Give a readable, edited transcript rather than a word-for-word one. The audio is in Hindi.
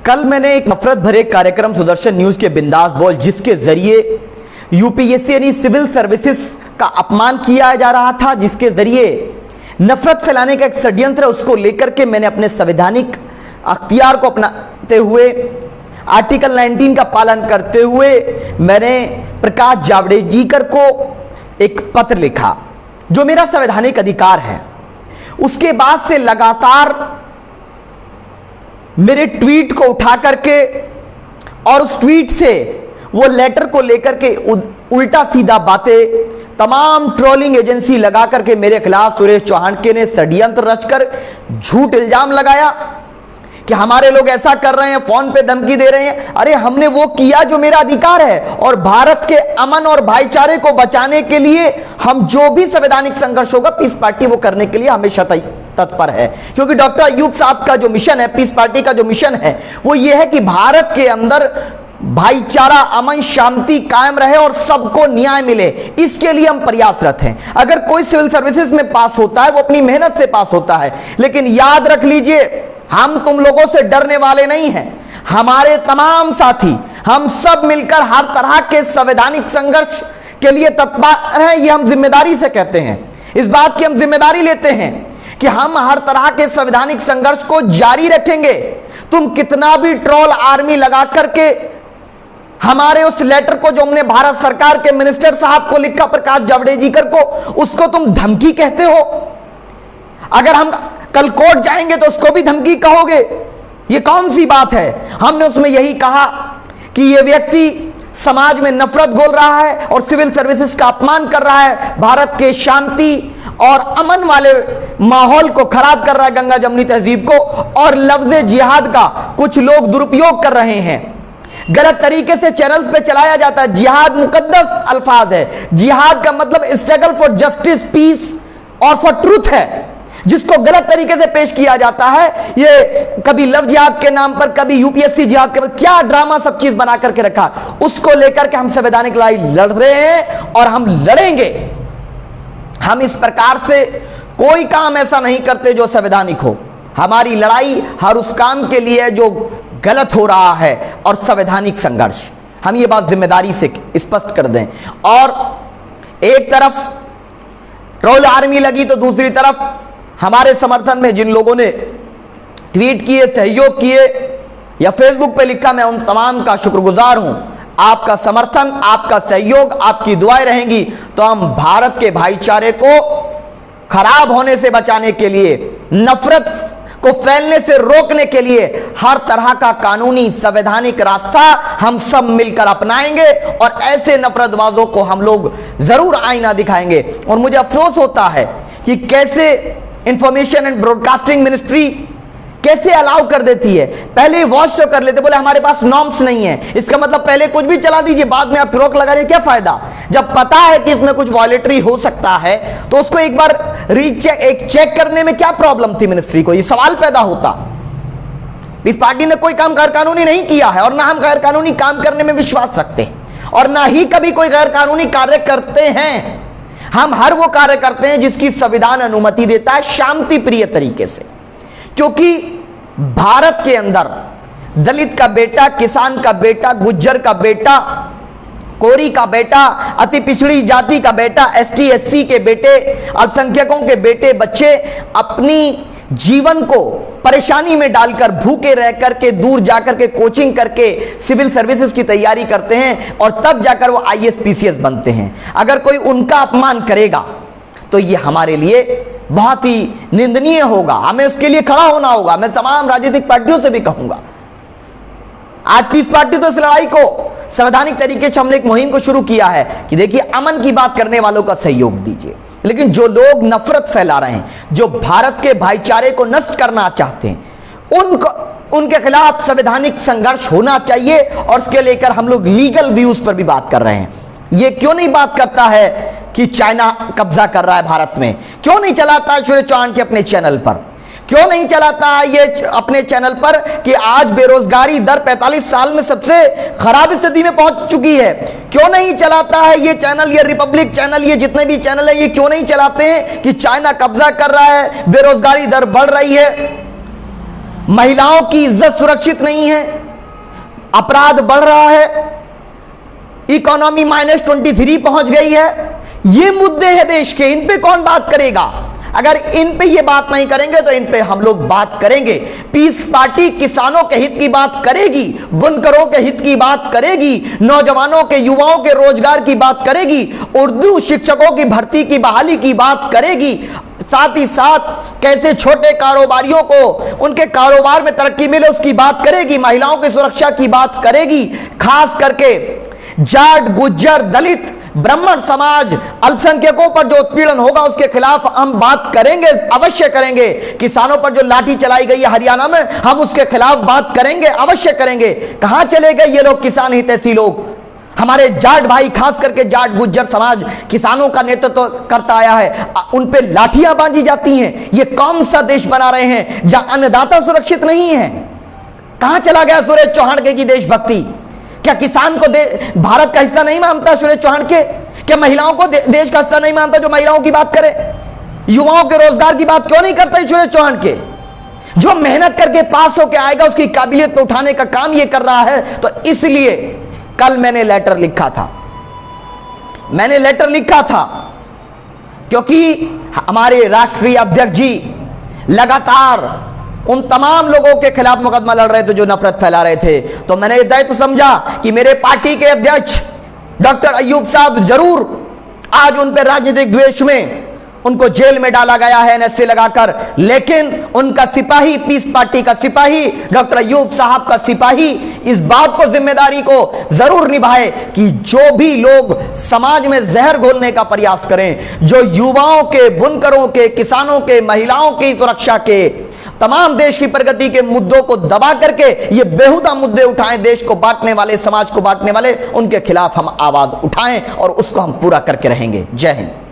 कल मैंने एक नफरत भरे कार्यक्रम सुदर्शन न्यूज के बिंदास बोल, जिसके जरिए यूपीएससी यानी सिविल सर्विसेज का अपमान किया जा रहा था, जिसके जरिए नफरत फैलाने का एक षड्यंत्र है, उसको लेकर के मैंने अपने संवैधानिक अख्तियार को अपनाते हुए आर्टिकल 19 का पालन करते हुए मैंने प्रकाश जावड़ेकर को एक पत्र लिखा, जो मेरा संवैधानिक अधिकार है। उसके बाद से लगातार मेरे ट्वीट को उठा करके और उस ट्वीट से वो लेटर को लेकर के उल्टा सीधा बातें तमाम ट्रोलिंग एजेंसी लगा करके मेरे खिलाफ सुरेश चौहान के ने षड्यंत्र रचकर झूठ इल्जाम लगाया कि हमारे लोग ऐसा कर रहे हैं, फोन पे धमकी दे रहे हैं। अरे हमने वो किया जो मेरा अधिकार है, और भारत के अमन और भाईचारे को बचाने के लिए हम जो भी संवैधानिक संघर्ष होगा, पीस पार्टी वो करने के लिए हमेशा तत्पर है। क्योंकि डॉक्टर अयूब साहब का जो मिशन है, पीस पार्टी का जो मिशन है, वो ये है कि भारत के अंदर भाईचारा, अमन, शांति कायम रहे और सबको न्याय मिले। इसके लिए हम प्रयासरत हैं। अगर कोई सिविल सर्विसेज में पास होता है, वो अपनी मेहनत से पास होता है, लेकिन याद रख लीजिए, हम तुम लोगों से डरने वाले नहीं हैं। हमारे तमाम साथी, हम सब मिलकर हर तरह के संवैधानिक संघर्ष के लिए तत्पर हैं। ये हम जिम्मेदारी से कहते हैं, इस बात की हम जिम्मेदारी लेते हैं कि हम हर तरह के संवैधानिक संघर्ष को जारी रखेंगे। तुम कितना भी ट्रोल आर्मी लगा करके हमारे उस लेटर को, जो हमने भारत सरकार के मिनिस्टर साहब को लिखा, प्रकाश जावड़ेकर को, उसको तुम धमकी कहते हो। अगर हम कल कोर्ट जाएंगे तो उसको भी धमकी कहोगे। ये कौन सी बात है? हमने उसमें यही कहा कि ये व्यक्ति समाज में नफरत घोल रहा है और सिविल सर्विसेज का अपमान कर रहा है, भारत के शांति और अमन वाले माहौल को खराब कर रहा है, गंगा जमुनी तहजीब को, और लफ्ज जिहाद का कुछ लोग दुरुपयोग कर रहे हैं। गलत तरीके से चैनल्स पे चलाया जाता है। जिहाद मुकद्दस अल्फाज है। जिहाद का मतलब स्ट्रगल फॉर जस्टिस, पीस और फॉर ट्रूथ है, जिसको गलत तरीके से पेश किया जाता है। ये कभी लव जिहाद के नाम पर, कभी यूपीएससी जिहाद के, क्या ड्रामा सब चीज बना करके रखा। उसको लेकर के हम संवैधानिक लड़ाई लड़ रहे हैं और हम लड़ेंगे। हम इस प्रकार से कोई काम ऐसा नहीं करते जो संवैधानिक हो। हमारी लड़ाई हर उस काम के लिए है जो गलत हो रहा है, और संवैधानिक संघर्ष, हम ये बात जिम्मेदारी से स्पष्ट कर दें। और एक तरफ ट्रोल आर्मी लगी तो दूसरी तरफ हमारे समर्थन में जिन लोगों ने ट्वीट किए, सहयोग किए या फेसबुक पे लिखा, मैं उन तमाम का शुक्रगुजार हूं। आपका समर्थन, आपका सहयोग, आपकी दुआएं रहेंगी तो हम भारत के भाईचारे को खराब होने से बचाने के लिए, नफरत को फैलने से रोकने के लिए हर तरह का कानूनी संवैधानिक रास्ता हम सब मिलकर अपनाएंगे, और ऐसे नफरतबाजों को हम लोग जरूर आईना दिखाएंगे। और मुझे अफसोस होता है कि कैसे इंफॉर्मेशन एंड ब्रॉडकास्टिंग मिनिस्ट्री कैसे अलाउ कर देती है। पहले वॉच तो कर लेते, बोले हमारे पास नॉर्म्स नहीं है। इसका मतलब पहले कुछ भी चला दीजिए, बाद में आप रोक लगा रहे, क्या फायदा? जब पता है कि इसमें कुछ वॉयलेटरी हो सकता है तो उसको एक बार चेक करने में क्या प्रॉब्लम थी मिनिस्ट्री को? ये सवाल पैदा होता। इस पार्टी ने कोई काम गैर कानूनी नहीं किया है, और ना हम गैर कानूनी काम करने में विश्वास रखते हैं, और ना ही कभी कोई गैर कानूनी कार्य करते हैं। हम हर वो कार्य करते हैं जिसकी संविधान अनुमति देता है, शांति प्रिय तरीके से। क्योंकि भारत के अंदर दलित का बेटा, किसान का बेटा, गुज्जर का बेटा, कोरी का बेटा, अति पिछड़ी जाति का बेटा, एसटी एससी के बेटे, अल्पसंख्यकों के बेटे, बच्चे अपनी जीवन को परेशानी में डालकर, भूखे रह करके, दूर जाकर के कोचिंग करके सिविल सर्विसेज की तैयारी करते हैं, और तब जाकर वो आईएएस पीसीएस बनते हैं। अगर कोई उनका अपमान करेगा तो ये हमारे लिए बहुत ही निंदनीय होगा। हमें उसके लिए खड़ा होना होगा। मैं तमाम राजनीतिक पार्टियों से भी कहूंगा, आज पीस पार्टी तो इस लड़ाई को संवैधानिक तरीके से हमने एक मुहिम को शुरू किया है कि देखिए, अमन की बात करने वालों का सहयोग दीजिए, लेकिन जो लोग नफरत फैला रहे हैं, जो भारत के भाईचारे को नष्ट करना चाहते हैं, उनके खिलाफ संवैधानिक संघर्ष होना चाहिए। और उसके लेकर हम लोग लीगल व्यूज पर भी बात कर रहे हैं। ये क्यों नहीं बात करता है कि चाइना कब्जा कर रहा है भारत में? क्यों नहीं चलाता है सुरेश चौहान के अपने चैनल पर? क्यों नहीं चलाता है ये अपने चैनल पर कि आज बेरोजगारी दर 45 साल में सबसे खराब स्थिति में पहुंच चुकी है? क्यों नहीं चलाता है ये चैनल, ये रिपब्लिक चैनल, ये जितने भी चैनल है, ये क्यों नहीं चलाते हैं कि चाइना कब्जा कर रहा है, बेरोजगारी दर बढ़ रही है? महिलाओं की इज्जत सुरक्षित नहीं है, अपराध बढ़ रहा है, इकोनॉमी -23 पहुंच गई है। ये मुद्दे हैं देश के, इन पे कौन बात करेगा? अगर इन पे ये बात नहीं करेंगे तो इन पे हम लोग बात करेंगे। पीस पार्टी किसानों के हित की बात करेगी, बुनकरों के हित की बात करेगी, नौजवानों के, युवाओं के रोजगार की बात करेगी, उर्दू शिक्षकों की भर्ती की बहाली की बात करेगी, साथ ही साथ कैसे छोटे कारोबारियों को उनके कारोबार में तरक्की मिले उसकी बात करेगी, महिलाओं की सुरक्षा की बात करेगी। खास करके जाट, गुज्जर, दलित, ब्राह्मण समाज, अल्पसंख्यकों पर जो उत्पीड़न होगा उसके खिलाफ हम बात करेंगे, अवश्य करेंगे। किसानों पर जो लाठी चलाई गई है हरियाणा में, हम उसके खिलाफ बात करेंगे, अवश्य करेंगे। कहां चले गए ये लोग किसान हितैषी लोग? हमारे जाट भाई, खास करके जाट गुज्जर समाज किसानों का नेतृत्व करता आया है, उन पे लाठियां बांधी जाती हैं। ये कौन सा देश बना रहे हैं जहां अन्नदाता सुरक्षित नहीं है? कहां चला गया सुरेश चौहान की देशभक्ति? क्या किसान को भारत का हिस्सा नहीं मानता सुरेश चौहान के? क्या महिलाओं को देश का हिस्सा नहीं मानता जो महिलाओं की बात करे? युवाओं के रोजगार की बात क्यों नहीं करता सुरेश चौहान के? जो मेहनत करके पास होकर आएगा उसकी काबिलियत को उठाने का काम ये कर रहा है। तो इसलिए कल मैंने लेटर लिखा था, क्योंकि हमारे राष्ट्रीय अध्यक्ष जी लगातार उन तमाम लोगों के खिलाफ मुकदमा लड़ रहे थे जो नफरत फैला रहे थे। तो मैंने दायित्व समझा कि मेरे पार्टी के अध्यक्ष डॉक्टर अय्यूब साहब, जरूर आज उन पर राजनीतिक द्वेष में उनको जेल में डाला गया है एनएसए लगाकर, लेकिन उनका सिपाही, पीस पार्टी का सिपाही, डॉक्टर अय्यूब साहब का सिपाही इस बात को, जिम्मेदारी को जरूर निभाए कि जो भी लोग समाज में जहर घोलने का प्रयास करें, जो युवाओं के, बुनकरों के, किसानों के, महिलाओं की सुरक्षा के, तमाम देश की प्रगति के मुद्दों को दबा करके ये बेहुदा मुद्दे उठाएं, देश को बांटने वाले, समाज को बांटने वाले, उनके खिलाफ हम आवाज उठाएं और उसको हम पूरा करके रहेंगे। जय हिंद।